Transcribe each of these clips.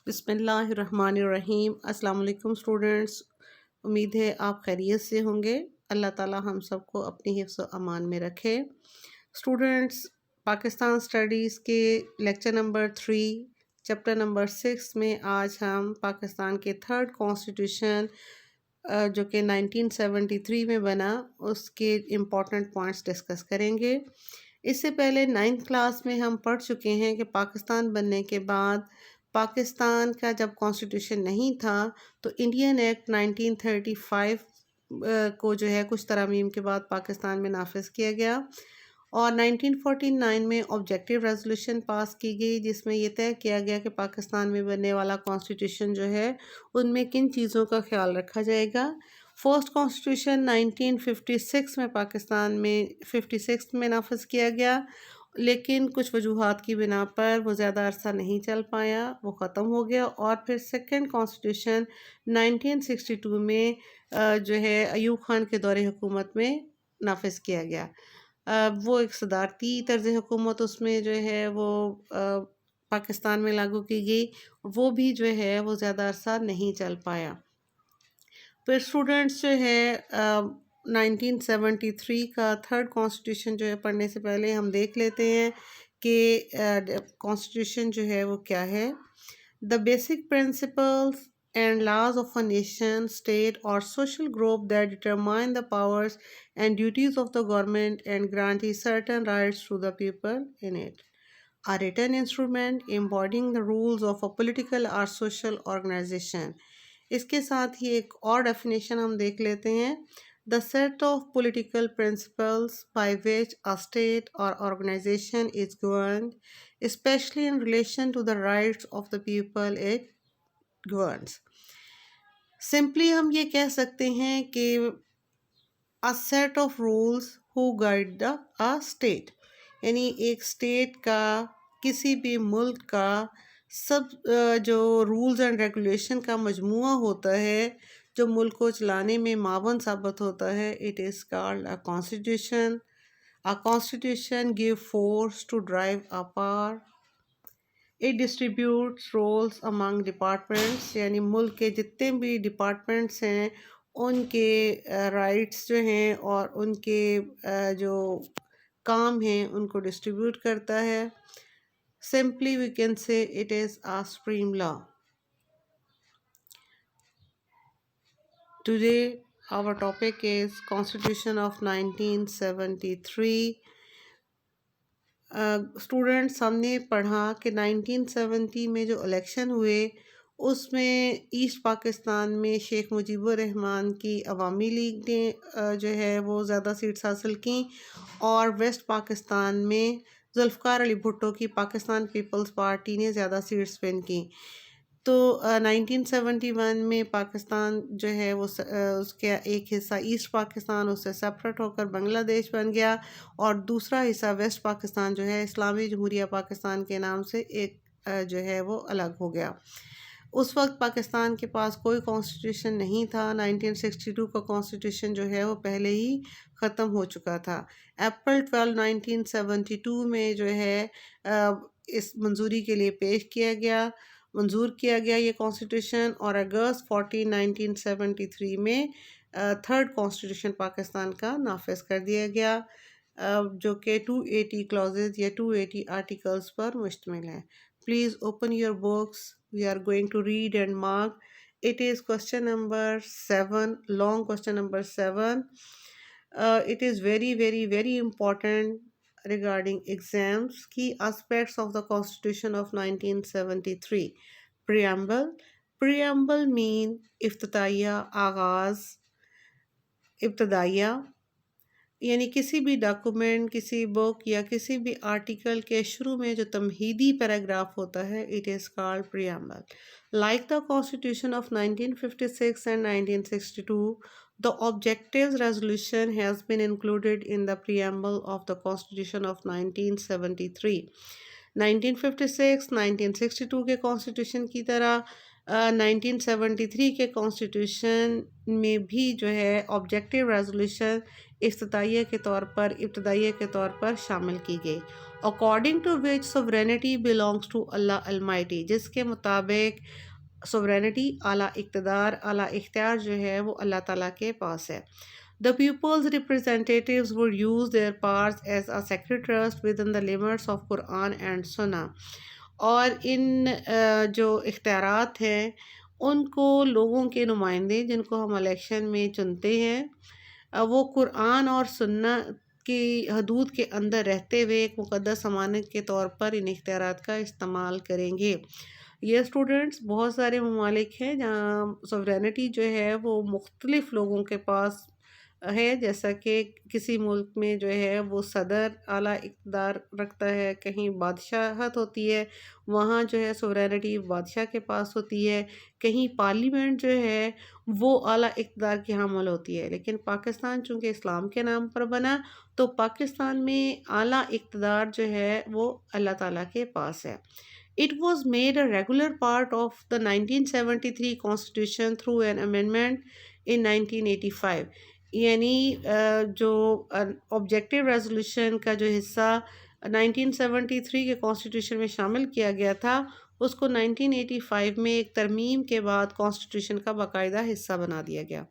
بسم اللہ الرحمن الرحیم۔ السلام علیکم اسٹوڈنٹس، امید ہے آپ خیریت سے ہوں گے۔ اللہ تعالی ہم سب کو اپنی حفظ و امان میں رکھے۔ اسٹوڈنٹس، پاکستان اسٹڈیز کے لیکچر نمبر 3 چیپٹر نمبر 6 میں آج ہم پاکستان کے تھرڈ کانسٹیٹیوشن جو کہ 1973 میں بنا اس کے امپورٹنٹ پوائنٹس ڈسکس کریں گے۔ اس سے پہلے 9th کلاس میں ہم پڑھ چکے ہیں کہ پاکستان بننے کے بعد پاکستان کا جب کانسٹیٹیوشن نہیں تھا تو انڈین ایکٹ 1935 کو جو ہے کچھ ترامیم کے بعد پاکستان میں نافذ کیا گیا، اور 1949 میں آبجیکٹیو ریزولوشن پاس کی گئی جس میں یہ طے کیا گیا کہ پاکستان میں بننے والا کانسٹیٹیوشن جو ہے ان میں کن چیزوں کا خیال رکھا جائے گا۔ فرسٹ کانسٹیٹیوشن 1956 میں پاکستان میں 56 میں نافذ کیا گیا، لیکن کچھ وجوہات کی بنا پر وہ زیادہ عرصہ نہیں چل پایا، وہ ختم ہو گیا۔ اور پھر سیکنڈ کانسٹیٹیوشن 1962 میں جو ہے ایوب خان کے دور حکومت میں نافذ کیا گیا۔ وہ ایک صدارتی طرز حکومت اس میں جو ہے وہ پاکستان میں لاگو کی گئی، وہ بھی جو ہے وہ زیادہ عرصہ نہیں چل پایا۔ پھر اسٹوڈنٹس جو ہے 1973 کا تھرڈ کانسٹیٹیوشن جو ہے پڑھنے سے پہلے ہم دیکھ لیتے ہیں کہ کانسٹیٹیوشن جو ہے وہ کیا ہے۔ The basic principles and laws of a nation, state or social group that determine the powers and duties of the government and grant certain rights to the people in it. A written instrument embodying the rules of a political or social organization. اس کے ساتھ ہی ایک اور definition ہم دیکھ لیتے ہیں۔ The set of political principles by which a state or organization is governed, especially in relation to the rights of the people it governs. Simply ہم یہ کہہ سکتے ہیں کہ a set of rules who guide a state، یعنی ایک state کا، کسی بھی ملک کا سب جو رولز اینڈ ریگولیشن کا مجموعہ ہوتا ہے جو ملک کو چلانے میں معاون ثابت ہوتا ہے، it is called a constitution. A constitution gives force to drive a power. It distributes roles among departments، یعنی ملک کے جتنے بھی ڈپارٹمنٹس ہیں ان کے رائٹس جو ہیں اور ان کے جو کام ہیں ان کو ڈسٹریبیوٹ کرتا ہے۔ Simply we can say it is a supreme law. Today our topic is Constitution of 1973. Students, ہم نے پڑھا کہ 1970 میں جو الیکشن ہوئے اس میں ایسٹ پاکستان میں شیخ مجیب الرحمن کی عوامی لیگ نے جو ہے وہ زیادہ سیٹس حاصل کیں، اور ویسٹ پاکستان میں ذوالفقار علی بھٹو کی پاکستان پیپلز پارٹی نے زیادہ سیٹس ون کیں۔ تو 1971 میں پاکستان جو ہے وہ اس کا ایک حصہ ایسٹ پاکستان اس سے سپریٹ ہو کر بنگلہ دیش بن گیا، اور دوسرا حصہ ویسٹ پاکستان جو ہے اسلامی جمہوریہ پاکستان کے نام سے ایک جو ہے وہ الگ ہو گیا۔ اس وقت پاکستان کے پاس کوئی کانسٹیٹیوشن نہیں تھا۔ 1962 کا کانسٹیٹیوشن جو ہے وہ پہلے ہی ختم ہو چکا تھا۔ اپریل 12 1972 میں جو ہے اس منظوری کے لیے پیش کیا گیا، منظور کیا گیا یہ کانسٹیٹیوشن، اور اگست 14 1973 میں تھرڈ کانسٹیٹیوشن پاکستان کا نافذ کر دیا گیا، جو کہ 280 کلازز یا 280 آرٹیکلز پر مشتمل ہے۔ Please open your books, we are going to read and mark. It is question number 7، long question number 7۔ It is very very very important regarding exams. Key aspects of the Constitution of 1973. Preamble. Preamble mean افتتاحیہ، آغاز، ابتدائیہ، یعنی کسی بھی document, کسی بک یا کسی بھی article کے شروع میں جو تمہیدی پیراگراف ہوتا ہے it is called preamble. Like the Constitution of 1956 and 1962, the objectives resolution has been included in the preamble of the Constitution of 1973. 1956 1962 کے کانسٹیٹیوشن کی طرح 1973 کے کانسٹیٹیوشن میں بھی جو ہے آبجیکٹیو ریزولوشن ابتدائیہ کے طور پر شامل کی گئی، according to which sovereignty belongs to Allah Almighty, جس کے مطابق سوورینٹی، اعلیٰ اقتدار، اعلیٰ اختیار جو ہے وہ اللہ تعالیٰ کے پاس ہے۔ The people's representatives would use their powers as a sacred trust within the limits of Quran and Sunnah۔ اور ان جو اختیارات ہیں ان کو لوگوں کے نمائندے جن کو ہم الیکشن میں چنتے ہیں وہ قرآن اور سنت کی حدود کے اندر رہتے ہوئے ایک مقدس امانت کے طور پر ان اختیارات کا استعمال کریں گے۔ یہ اسٹوڈنٹس بہت سارے ممالک ہیں جہاں سوورینٹی جو ہے وہ مختلف لوگوں کے پاس ہے، جیسا کہ کسی ملک میں جو ہے وہ صدر اعلیٰ اقتدار رکھتا ہے، کہیں بادشاہت ہوتی ہے، وہاں جو ہے سوورینٹی بادشاہ کے پاس ہوتی ہے، کہیں پارلیمنٹ جو ہے وہ اعلیٰ اقتدار کی حامل ہوتی ہے۔ لیکن پاکستان چونکہ اسلام کے نام پر بنا تو پاکستان میں اعلیٰ اقتدار جو ہے وہ اللہ تعالیٰ کے پاس ہے۔ It was made a regular part of the 1973 Constitution through an amendment in 1985۔ یعنی جو آبجیکٹیو ریزولوشن کا جو حصہ 1973 کے کانسٹیٹیوشن میں شامل کیا گیا تھا اس کو 1985 میں ایک ترمیم کے بعد کانسٹیٹیوشن کا باقاعدہ حصہ بنا دیا گیا۔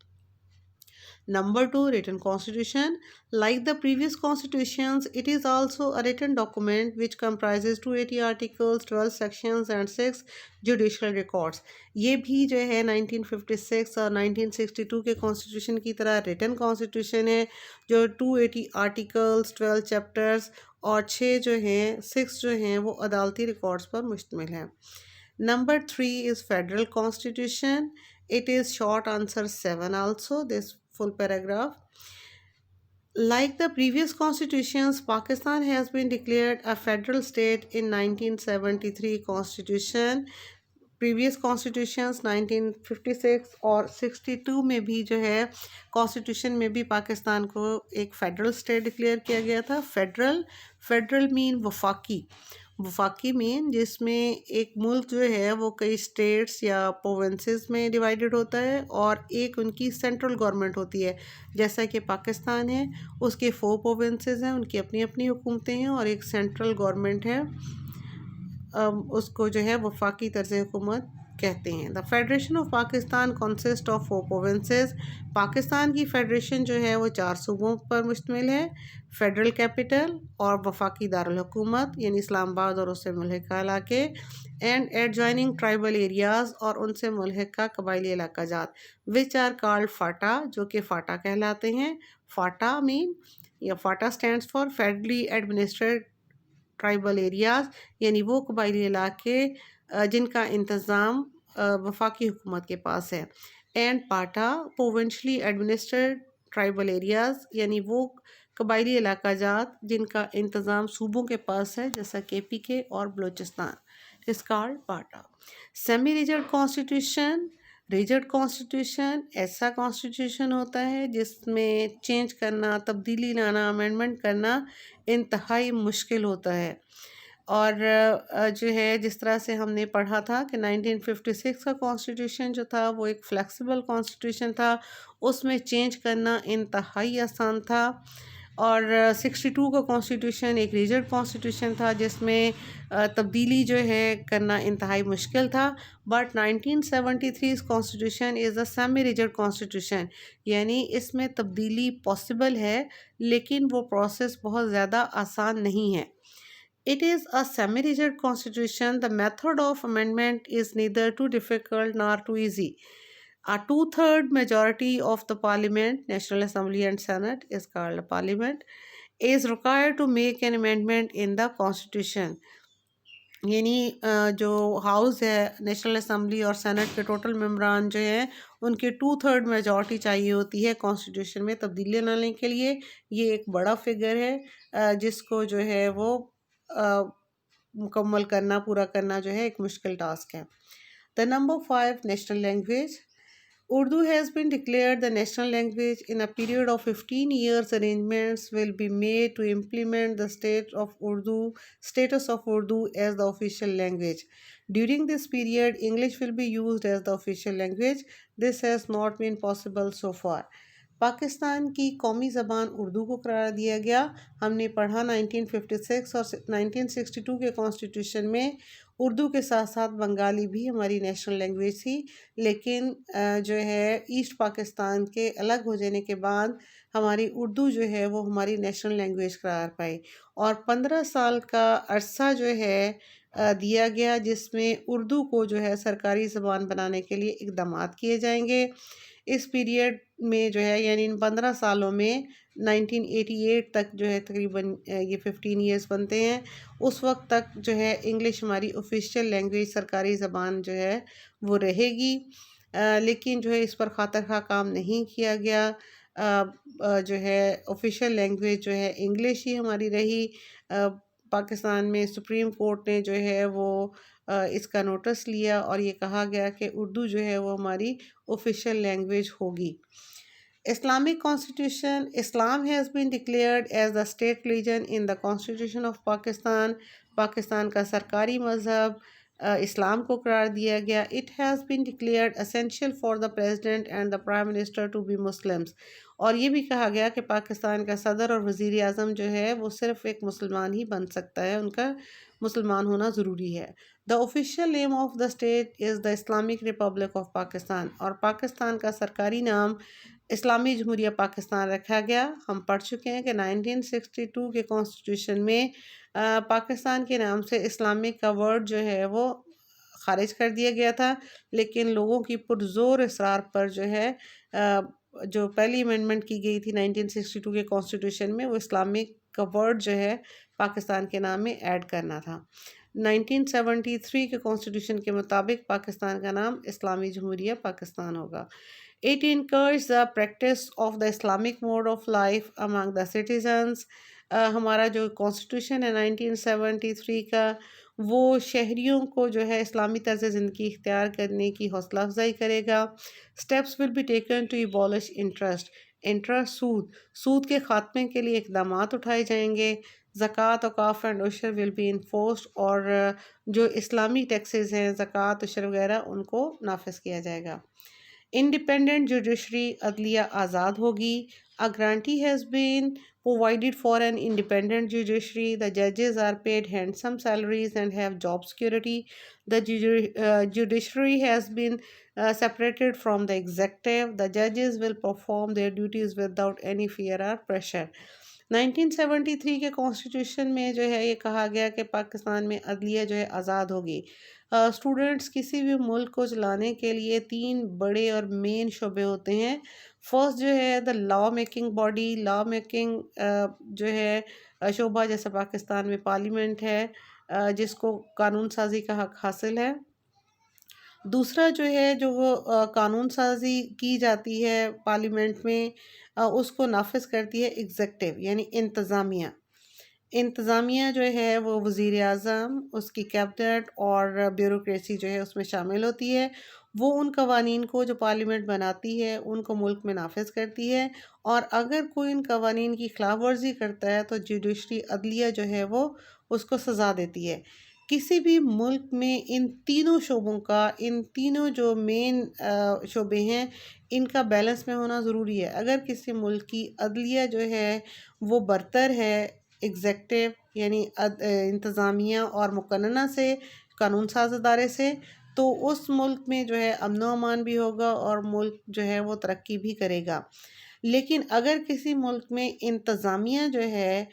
Number 2, written constitution. Like the previous constitutions, it is also a written document which comprises 280 articles, 12 sections and 6 judicial records۔ یہ بھی جو ہے 1956 اور 1962 کے constitution کی طرح written constitution ہے جو 280 articles, 12 chapters اور 6 جو ہیں 6 جو ہیں وہ عدالتی ریکارڈز پر مشتمل ہے۔ Number 3 is federal constitution. It is short answer 7 also, this full paragraph. Like the previous constitutions, Pakistan has been declared a federal state in 1973 constitution۔ previous constitutions 1956 اور 62 میں بھی جو ہے constitution میں بھی پاکستان کو ایک فیڈرل state ڈکلیئر کیا گیا تھا۔ فیڈرل مین وفاقی مین، جس میں ایک ملک جو ہے وہ کئی اسٹیٹس یا پروونسز میں ڈیوائیڈڈ ہوتا ہے اور ایک ان کی سینٹرل گورنمنٹ ہوتی ہے، جیسا کہ پاکستان ہے اس کے 4 پروونسز ہیں، ان کی اپنی اپنی حکومتیں ہیں اور ایک سینٹرل گورنمنٹ ہے، اس کو جو ہے وفاقی طرز حکومت کہتے ہیں۔ The federation of Pakistan consist of 4 provinces. Pakistan کی فیڈریشن جو ہے وہ 4 صوبوں پر مشتمل ہے، فیڈرل کیپٹل اور وفاقی دارالحکومت یعنی اسلام آباد اور اس سے ملحقہ علاقے، اینڈ ایڈجوائننگ ٹرائبل ایریاز اور ان سے ملحقہ قبائلی علاقہ جات، وچ آر کالڈ فاٹا، جو کہ فاٹا کہلاتے ہیں۔ FATA stands for federally administered tribal areas, یعنی وہ قبائلی علاقے جن کا انتظام وفاقی حکومت کے پاس ہے، and PATA provincially administered tribal areas, یعنی وہ قبائلی علاقہ جات جن کا انتظام صوبوں کے پاس ہے جیسا کہ PK اور بلوچستان، اس called PATA. Semi rigid constitution. Rigid constitution ایسا کانسٹیٹیوشن ہوتا ہے جس میں چینج کرنا، تبدیلی لانا، امینڈمنٹ کرنا انتہائی مشکل ہوتا ہے، اور جو ہے جس طرح سے ہم نے پڑھا تھا کہ 1956 کا کانسٹیٹیوشن جو تھا وہ ایک فلیکسیبل کانسٹیٹیوشن تھا، اس میں چینج کرنا انتہائی آسان تھا، اور 62 کا کانسٹیٹیوشن ایک ریجڈ کانسٹیٹیوشن تھا جس میں تبدیلی جو ہے کرنا انتہائی مشکل تھا۔ But 1973 constitution is a semi rigid constitution, یعنی اس میں تبدیلی پاسبل ہے لیکن وہ پروسیس بہت زیادہ آسان نہیں ہے۔ It is a semi-rigid constitution. The method of amendment is neither too difficult nor too easy. A 2/3 majority of the Parliament, National Assembly and Senate is called a Parliament, is required to make an amendment in the Constitution. یعنی جو house ہے national assembly اور Saint کے total ممبران جو ہیں ان کے 2/3 majority چاہیے ہوتی ہے کانسٹیٹیوشن میں تبدیلی لانے کے لیے۔ یہ ایک بڑا فگر ہے جس کو جو ہے وہ مکمل کرنا، پورا کرنا جو ہے ایک مشکل ٹاسک ہے۔ The number 5 national language. Urdu has been declared the national language. In a period of 15 years, arrangements will be made to implement the status of Urdu as the official language. During this period, English will be used as the official language. This has not been possible so far. Pakistan کی قومی زبان اردو کو قرار دیا گیا. ہم نے پڑھا 1956 اور 1962 کے کانسٹیٹیوشن میں اردو کے ساتھ ساتھ بنگالی بھی ہماری نیشنل لینگویج تھی، لیکن جو ہے ایسٹ پاکستان کے الگ ہو جانے کے بعد ہماری اردو جو ہے وہ ہماری نیشنل لینگویج قرار پائی، اور 15 سال کا عرصہ جو ہے دیا گیا جس میں اردو کو جو ہے سرکاری زبان بنانے کے لیے اقدامات کیے جائیں گے. اس پیریڈ میں جو ہے یعنی ان 15 سالوں میں 1988 تک جو ہے تقریباً یہ 15 ایئرس بنتے ہیں، اس وقت تک جو ہے انگلش ہماری آفیشیل لینگویج سرکاری زبان جو ہے وہ رہے گی. لیکن جو ہے اس پر خاطر خواہ کام نہیں کیا گیا. جو ہے آفیشیل لینگویج جو ہے انگلش ہی ہماری رہی. پاکستان میں سپریم کورٹ نے جو ہے وہ اس کا نوٹس لیا اور یہ کہا گیا کہ اردو جو ہے وہ ہماری آفیشیل لینگویج ہوگی. Islamic Constitution. Islam has been declared as the state religion in the Constitution of Pakistan. Pakistan کا سرکاری مذہب اسلام کو قرار دیا گیا. It has been declared essential for the President and the Prime Minister to be Muslims. اور یہ بھی کہا گیا کہ پاکستان کا صدر اور وزیر اعظم جو ہے وہ صرف ایک مسلمان ہی بن سکتا ہے، ان کا مسلمان ہونا ضروری ہے. The official name of the state is the Islamic Republic of Pakistan. اور پاکستان کا سرکاری نام اسلامی جمہوریہ پاکستان رکھا گیا. ہم پڑھ چکے ہیں کہ 1962 کے کانسٹیٹیوشن میں پاکستان کے نام سے اسلامک کا ورڈ جو ہے وہ خارج کر دیا گیا تھا، لیکن لوگوں کی پرزور اصرار پر جو ہے جو پہلی امینڈمنٹ کی گئی تھی 1962 کے کانسٹیٹیوشن میں، وہ اسلامک کا ورڈ جو ہے پاکستان کے نام میں ایڈ کرنا تھا. 1973 کے کانسٹیٹیوشن کے مطابق پاکستان کا نام اسلامی جمہوریہ پاکستان ہوگا. It encourages the practice of the Islamic mode of life among the citizens. ہمارا جو کانسٹیٹیوشن ہے 1973 کا، وہ شہریوں کو جو ہے اسلامی طرز زندگی اختیار کرنے کی حوصلہ افزائی کرے گا. Steps will be taken to abolish interest سود کے خاتمے کے لیے اقدامات اٹھائے جائیں گے. زکوٰۃ، اوقاف اینڈ عشر ول بی انفورسڈ. اور جو اسلامی ٹیکسز ہیں زکوٰۃ، عشر وغیرہ، ان کو نافذ کیا جائے گا. انڈیپینڈنٹ جوڈیشری، عدلیہ آزاد ہوگی. A guarantee has been provided for an independent judiciary. The judges are paid handsome salaries and have job security. The judiciary has been separated from the executive. The judges will perform their duties without any fear or pressure. 1973 کے constitution میں جو ہے یہ کہا گیا کہ پاکستان میں عدلیہ جو ہے آزاد ہوگی. اسٹوڈنٹس کسی بھی ملک کو چلانے کے لیے 3 بڑے اور مین شعبے ہوتے ہیں. فرسٹ جو ہے the law making body, law making جو ہے شعبہ، جیسے پاکستان میں پارلیمنٹ ہے جس کو قانون سازی کا حق حاصل ہے. دوسرا جو ہے جو وہ قانون سازی کی جاتی ہے پارلیمنٹ میں، اس کو نافذ کرتی ہے ایگزیکٹو یعنی انتظامیہ. انتظامیہ جو ہے وہ وزیر اعظم، اس کی کیبنٹ اور بیوروکریسی جو ہے اس میں شامل ہوتی ہے. وہ ان قوانین کو جو پارلیمنٹ بناتی ہے ان کو ملک میں نافذ کرتی ہے، اور اگر کوئی ان قوانین کی خلاف ورزی کرتا ہے تو جوڈیشری، عدلیہ جو ہے وہ اس کو سزا دیتی ہے. کسی بھی ملک میں ان تینوں شعبوں کا، ان تینوں جو مین شعبے ہیں، ان کا بیلنس میں ہونا ضروری ہے. اگر کسی ملک کی عدلیہ جو ہے وہ برتر ہے ایگزیکٹو یعنی انتظامیہ اور مقننہ سے، قانون ساز ادارے سے، تو اس ملک میں جو ہے امن و امان بھی ہوگا اور ملک جو ہے وہ ترقی بھی کرے گا. لیکن اگر کسی ملک میں انتظامیہ جو ہے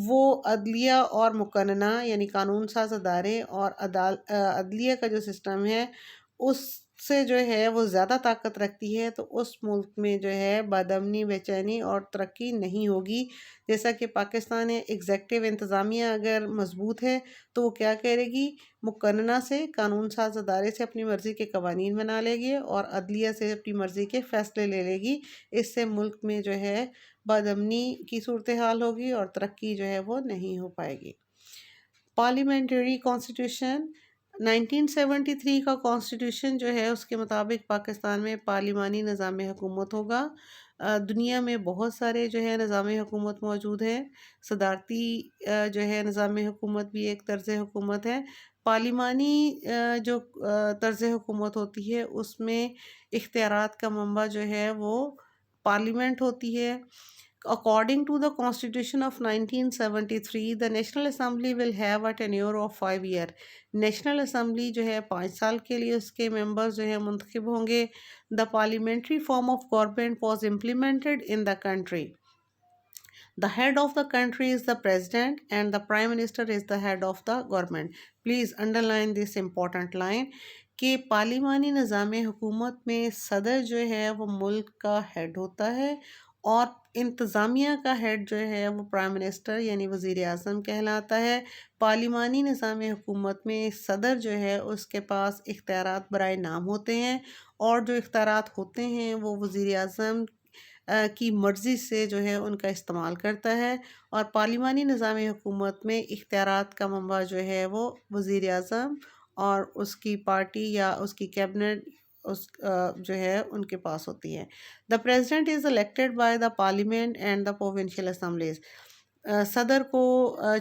وہ عدلیہ اور مقننہ یعنی قانون ساز ادارے اور عدلیہ کا جو سسٹم ہے اس سے جو ہے وہ زیادہ طاقت رکھتی ہے، تو اس ملک میں جو ہے بدامنی، بے چینی اور ترقی نہیں ہوگی. جیسا کہ پاکستان ہے، ایگزیکٹو انتظامیہ اگر مضبوط ہے تو وہ کیا کرے گی، مقننہ سے، قانون ساز ادارے سے اپنی مرضی کے قوانین بنا لے گی اور عدلیہ سے اپنی مرضی کے فیصلے لے لے گی. اس سے ملک میں جو ہے بدامنی کی صورتحال ہوگی اور ترقی جو ہے وہ نہیں ہو پائے گی. Parliamentary constitution. 1973 کا کانسٹیٹیوشن جو ہے اس کے مطابق پاکستان میں پارلیمانی نظام حکومت ہوگا۔ دنیا میں بہت سارے جو ہے نظام حکومت موجود ہیں۔ صدارتی جو ہے نظام حکومت بھی ایک طرز حکومت ہے۔ پارلیمانی جو طرز حکومت ہوتی ہے اس میں اختیارات کا منبع جو ہے وہ پارلیمنٹ ہوتی ہے۔ According to the Constitution of 1973, the National Assembly will have a tenure of 5 years. National assembly جو ہے 5 سال کے لیے اس کے ممبرز جو ہے منتخب ہوں گے۔ The parliamentary form of government was implemented in the country. The head of the country is the president and the prime minister is the head of the government. Please underline this important line کہ پارلیمانی نظام حکومت میں صدر جو ہے وہ ملک کا ہیڈ ہوتا ہے اور انتظامیہ کا ہیڈ جو ہے وہ پرائم منسٹر یعنی وزیر اعظم کہلاتا ہے۔ پارلیمانی نظام حکومت میں صدر جو ہے اس کے پاس اختیارات برائے نام ہوتے ہیں اور جو اختیارات ہوتے ہیں وہ وزیر اعظم کی مرضی سے جو ہے ان کا استعمال کرتا ہے، اور پارلیمانی نظام حکومت میں اختیارات کا منبع جو ہے وہ وزیر اعظم اور اس کی پارٹی یا اس کی کیبنٹ اس جو ہے ان کے پاس ہوتی ہے۔ The president is elected by the parliament and the provincial assemblies. صدر کو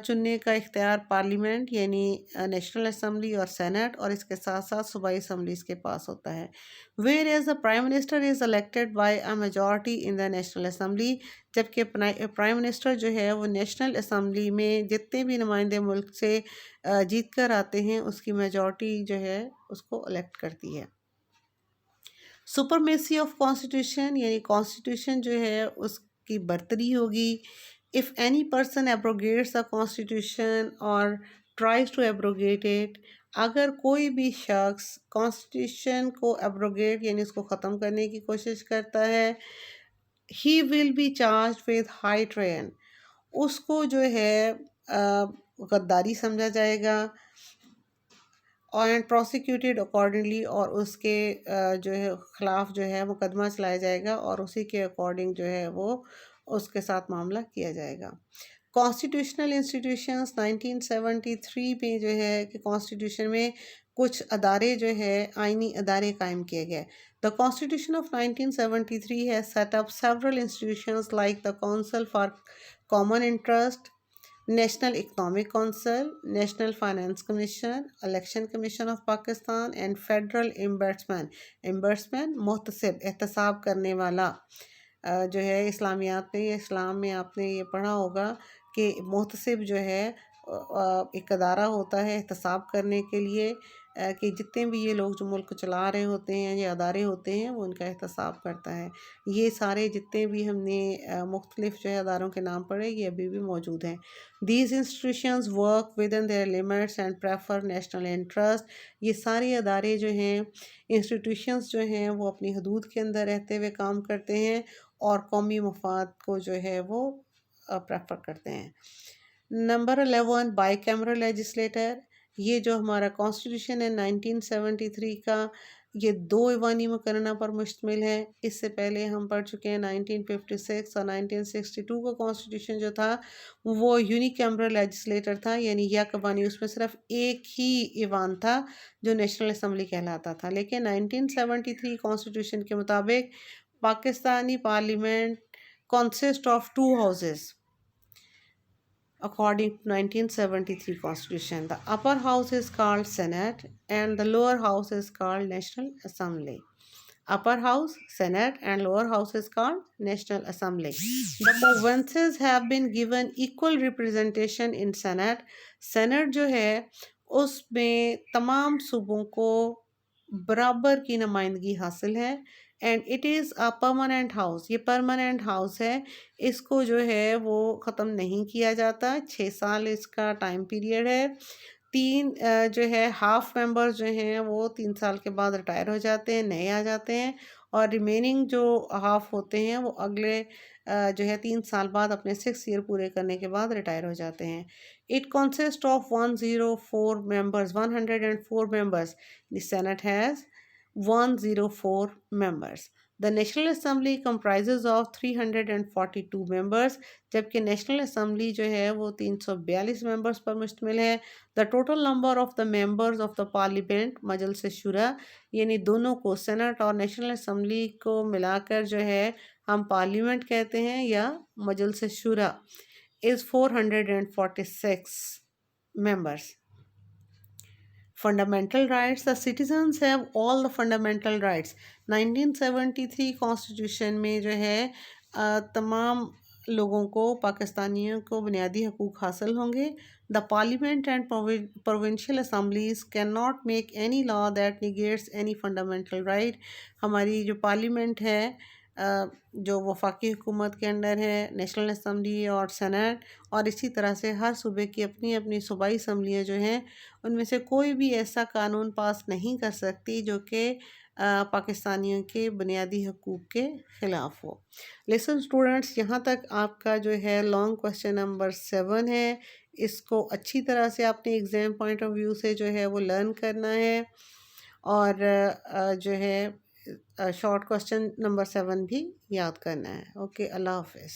چننے کا اختیار پارلیمنٹ یعنی نیشنل اسمبلی اور سینٹ اور اس کے ساتھ ساتھ صوبائی اسمبلیز کے پاس ہوتا ہے۔ Where as the prime minister is elected by a majority in the national assembly, جبکہ پرائم منسٹر جو ہے وہ نیشنل اسمبلی میں جتنے بھی نمائندے ملک سے جیت کر آتے ہیں اس کی میجورٹی جو ہے اس کو الیکٹ کرتی ہے۔ سپرمیسی آف کانسٹیٹیوشن یعنی کانسٹیٹیوشن جو ہے اس کی برتری ہوگی۔ If any person abrogates the constitution or tries to abrogate it، اگر کوئی بھی شخص کانسٹیٹیوشن کو ایبروگیٹ یعنی اس کو ختم کرنے کی کوشش کرتا ہے، he will be charged with high treason، اس کو جو ہے غداری سمجھا جائے گا، اینڈ پروسیکیوٹیڈ اکارڈنگلی، اور اس کے جو ہے خلاف جو ہے مقدمہ چلایا جائے گا اور اسی کے اکارڈنگ جو ہے وہ اس کے ساتھ معاملہ کیا جائے گا۔ کانسٹیٹیوشنل انسٹیٹیوشنز 1973 میں جو ہے کہ کانسٹیٹیوشن میں کچھ ادارے جو ہے آئینی ادارے قائم کیے گئے۔ The Constitution of 1973 has set up several institutions like the Council for Common Interest، national economic council, national finance commission, election commission of Pakistan and federal ombudsman محتسب احتساب کرنے والا جو ہے اسلامیات میں یا اسلام میں آپ نے یہ پڑھا ہوگا کہ محتسب جو ہے ایک ادارہ ہوتا ہے احتساب کرنے کے لیے کہ جتنے بھی یہ لوگ جو ملک چلا رہے ہوتے ہیں یا ادارے ہوتے ہیں وہ ان کا احتساب کرتا ہے۔ یہ سارے جتنے بھی ہم نے مختلف جو ہے اداروں کے نام پڑھے یہ ابھی بھی موجود ہیں۔ These institutions work within their limits and prefer national interest، یہ سارے ادارے جو ہیں انسٹیٹیوشنز جو ہیں وہ اپنی حدود کے اندر رہتے ہوئے کام کرتے ہیں اور قومی مفاد کو جو ہے وہ پریفر کرتے ہیں۔ نمبر 11 بائی کیمرل لیجسلیٹر، یہ جو ہمارا کانسٹیٹیوشن ہے 1973 کا یہ 2 ایوانی مقننہ پر مشتمل ہے۔ اس سے پہلے ہم پڑھ چکے ہیں 1956 اور 1962 کا کانسٹیٹیوشن جو تھا وہ یونی کیمرل لیجسلیٹر تھا یعنی یک ایوانی، اس میں صرف ایک ہی ایوان تھا جو نیشنل اسمبلی کہلاتا تھا۔ لیکن 1973 کانسٹیٹیوشن کے مطابق Pakistani parliament consist of 2 houses according to 1973 constitution. The upper house is called Senate and the lower house is called National Assembly. Upper house Senate and lower house is called National Assembly. The provinces have been given equal representation in Senate. Senate جو ہے اس میں تمام صوبوں کو برابر کی نمائندگی حاصل ہے، and it is a permanent house, یہ پرماننٹ ہاؤس ہے، اس کو جو ہے وہ ختم نہیں کیا جاتا، 6 سال اس کا ٹائم پیریڈ ہے۔ 3 جو ہے ہاف ممبر جو ہیں وہ 3 سال کے بعد ریٹائر ہو جاتے ہیں، نئے آ جاتے ہیں، اور ریمیننگ جو ہاف ہوتے ہیں وہ اگلے جو ہے 3 سال بعد اپنے 6 ایئر پورے کرنے کے بعد ریٹائر ہو جاتے ہیں۔ It consist of 104 members 104 members. The Senate has 104 members. The National Assembly comprises of 342 members, جبکہ نیشنل اسمبلی جو ہے وہ 342 ممبرس پر مشتمل ہے. The total number of the members of the parliament مجلس شورا یعنی دونوں کو سینٹ اور نیشنل اسمبلی کو ملا کر جو ہے ہم پارلیمنٹ کہتے ہیں یا مجلس شورا is 446 members. Fundamental rights. The citizens have all the fundamental rights. 1973 constitution میں جو ہے تمام لوگوں کو پاکستانیوں کو بنیادی حقوق حاصل ہوں گے. The parliament and provincial assemblies cannot make any law that negates any fundamental right. ہماری جو پارلیمنٹ ہے جو وفاقی حکومت کے انڈر ہے، نیشنل اسمبلی اور سینٹ، اور اسی طرح سے ہر صوبے کی اپنی اپنی صوبائی اسمبلیاں جو ہیں، ان میں سے کوئی بھی ایسا قانون پاس نہیں کر سکتی جو کہ پاکستانیوں کے بنیادی حقوق کے خلاف ہو. لیسن اسٹوڈنٹس، یہاں تک آپ کا جو ہے لانگ کوسچن نمبر 7 ہے. اس کو اچھی طرح سے آپ نے ایگزام پوائنٹ آف ویو سے جو ہے وہ لرن کرنا ہے، اور جو ہے شارٹ کوسچن نمبر 7 بھی یاد کرنا ہے. اوکے، اللہ حافظ.